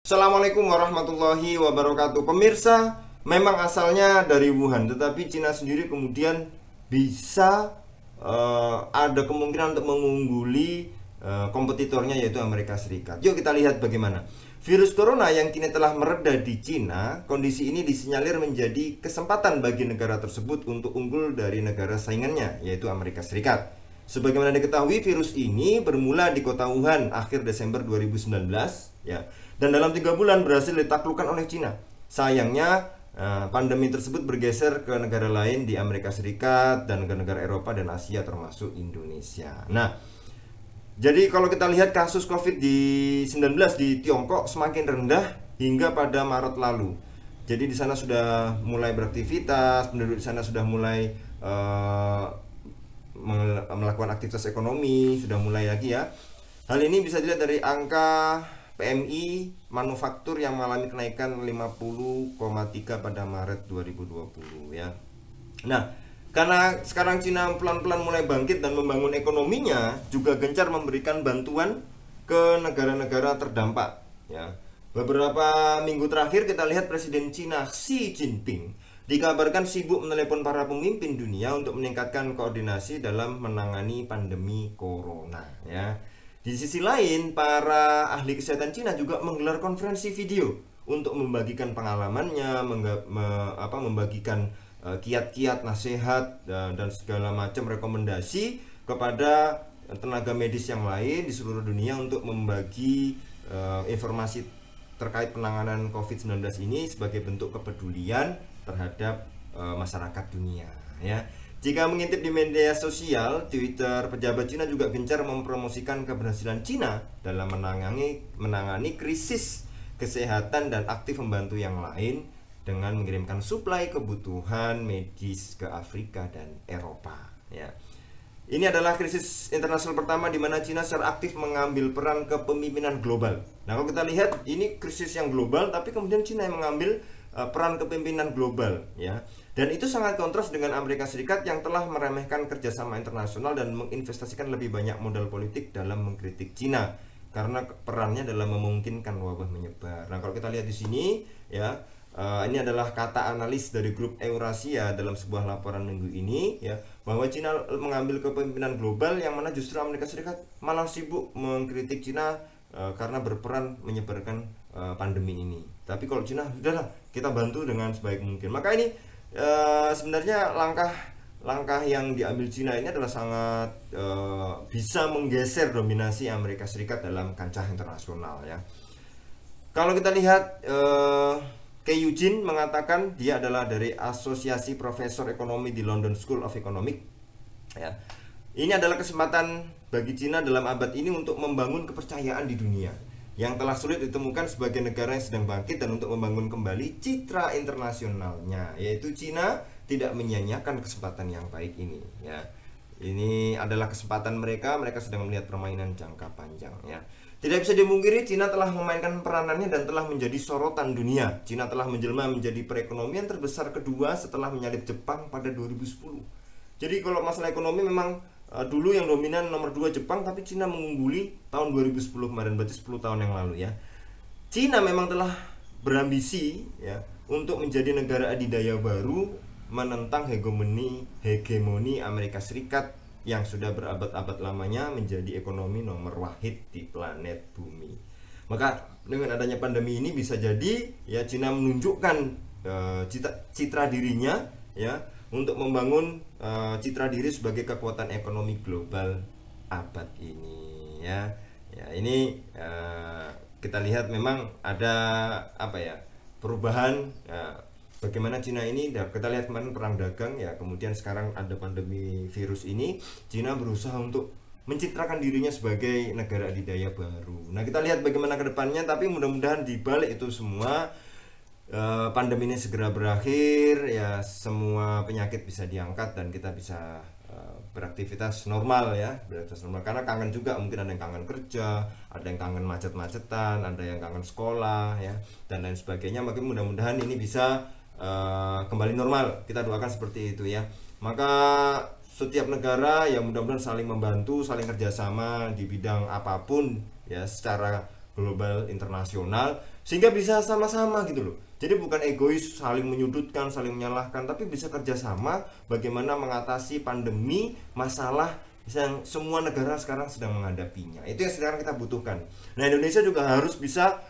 Assalamualaikum warahmatullahi wabarakatuh. Pemirsa, memang asalnya dari Wuhan, tetapi Cina sendiri kemudian bisa ada kemungkinan untuk mengungguli kompetitornya yaitu Amerika Serikat. Yuk kita lihat bagaimana. Virus corona yang kini telah mereda di Cina, kondisi ini disinyalir menjadi kesempatan bagi negara tersebut untuk unggul dari negara saingannya yaitu Amerika Serikat. Sebagaimana diketahui, virus ini bermula di kota Wuhan akhir Desember 2019 ya. Dan dalam 3 bulan berhasil ditaklukkan oleh Cina. Sayangnya pandemi tersebut bergeser ke negara lain di Amerika Serikat dan negara-negara Eropa dan Asia termasuk Indonesia. Nah, jadi kalau kita lihat kasus COVID-19 di Tiongkok semakin rendah hingga pada Maret lalu. Jadi di sana sudah mulai beraktivitas, penduduk di sana sudah mulai melakukan aktivitas ekonomi, sudah mulai lagi ya. Hal ini bisa dilihat dari angka PMI manufaktur yang mengalami kenaikan 50,3 pada Maret 2020 ya. Nah, karena sekarang Cina pelan-pelan mulai bangkit dan membangun ekonominya, juga gencar memberikan bantuan ke negara-negara terdampak ya. Beberapa minggu terakhir kita lihat Presiden Cina Xi Jinping dikabarkan sibuk menelepon para pemimpin dunia untuk meningkatkan koordinasi dalam menangani pandemi corona ya. Di sisi lain, para ahli kesehatan Cina juga menggelar konferensi video untuk membagikan pengalamannya, membagikan kiat-kiat, nasihat, dan segala macam rekomendasi kepada tenaga medis yang lain di seluruh dunia untuk membagi informasi terkait penanganan COVID-19 ini sebagai bentuk kepedulian terhadap masyarakat dunia ya. Jika mengintip di media sosial, Twitter, pejabat Cina juga gencar mempromosikan keberhasilan Cina dalam menangani krisis kesehatan dan aktif membantu yang lain dengan mengirimkan suplai kebutuhan medis ke Afrika dan Eropa. Ya. Ini adalah krisis internasional pertama di mana Cina secara aktif mengambil peran kepemimpinan global. Nah, kalau kita lihat ini krisis yang global, tapi kemudian Cina yang mengambil peran kepemimpinan global, ya. Dan itu sangat kontras dengan Amerika Serikat yang telah meremehkan kerjasama internasional dan menginvestasikan lebih banyak modal politik dalam mengkritik Cina karena perannya dalam memungkinkan wabah menyebar. Nah, kalau kita lihat di sini, ya, ini adalah kata analis dari grup Eurasia dalam sebuah laporan minggu ini, ya, bahwa Cina mengambil kepemimpinan global yang mana justru Amerika Serikat malah sibuk mengkritik Cina karena berperan menyebarkan pandemi ini. Tapi kalau Cina, udahlah, kita bantu dengan sebaik mungkin. Maka ini sebenarnya langkah yang diambil Cina ini adalah sangat bisa menggeser dominasi Amerika Serikat dalam kancah internasional ya. Kalau kita lihat Kei Eugene mengatakan, dia adalah dari Asosiasi Profesor Ekonomi di London School of Economics ya. Ini adalah kesempatan bagi Cina dalam abad ini untuk membangun kepercayaan di dunia yang telah sulit ditemukan sebagai negara yang sedang bangkit dan untuk membangun kembali citra internasionalnya, yaitu Cina tidak menyia-nyiakan kesempatan yang baik ini ya. Ini adalah kesempatan mereka sedang melihat permainan jangka panjang ya. Tidak bisa dimungkiri Cina telah memainkan peranannya dan telah menjadi sorotan dunia. Cina telah menjelma menjadi perekonomian terbesar kedua setelah menyalip Jepang pada 2010. Jadi kalau masalah ekonomi memang dulu yang dominan nomor 2 Jepang, tapi Cina mengungguli tahun 2010 kemarin, berarti 10 tahun yang lalu ya. Cina memang telah berambisi ya untuk menjadi negara adidaya baru menentang hegemoni Amerika Serikat yang sudah berabad-abad lamanya menjadi ekonomi nomor wahid di planet bumi. Maka dengan adanya pandemi ini bisa jadi ya Cina menunjukkan citra dirinya ya untuk membangun citra diri sebagai kekuatan ekonomi global abad ini ya. Ya ini kita lihat memang ada apa ya perubahan ya, bagaimana Cina ini. Kita lihat kemarin perang dagang ya, kemudian sekarang ada pandemi virus ini. Cina berusaha untuk mencitrakan dirinya sebagai negara adidaya baru. Nah, kita lihat bagaimana ke depannya, tapi mudah-mudahan di balik itu semua pandemi ini segera berakhir ya, semua penyakit bisa diangkat dan kita bisa beraktivitas normal ya, beraktivitas normal. Karena kangen juga, mungkin ada yang kangen kerja, ada yang kangen macet-macetan, ada yang kangen sekolah ya, dan lain sebagainya. Maka mudah-mudahan ini bisa kembali normal. Kita doakan seperti itu ya. Maka setiap negara ya mudah-mudahan saling membantu, saling kerjasama di bidang apapun ya, secara global internasional, sehingga bisa sama-sama gitu loh. Jadi bukan egois saling menyudutkan, saling menyalahkan, tapi bisa kerjasama bagaimana mengatasi pandemi, masalah yang semua negara sekarang sedang menghadapinya. Itu yang sekarang kita butuhkan. Nah, Indonesia juga harus bisa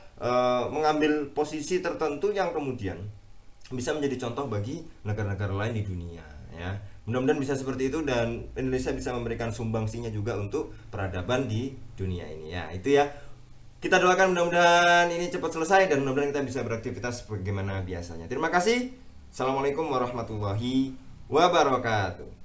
mengambil posisi tertentu yang kemudian bisa menjadi contoh bagi negara-negara lain di dunia, ya. Mudah-mudahan bisa seperti itu dan Indonesia bisa memberikan sumbangsinya juga untuk peradaban di dunia ini, ya. Itu ya. Kita doakan mudah-mudahan ini cepat selesai dan mudah-mudahan kita bisa beraktivitas sebagaimana biasanya. Terima kasih. Assalamualaikum warahmatullahi wabarakatuh.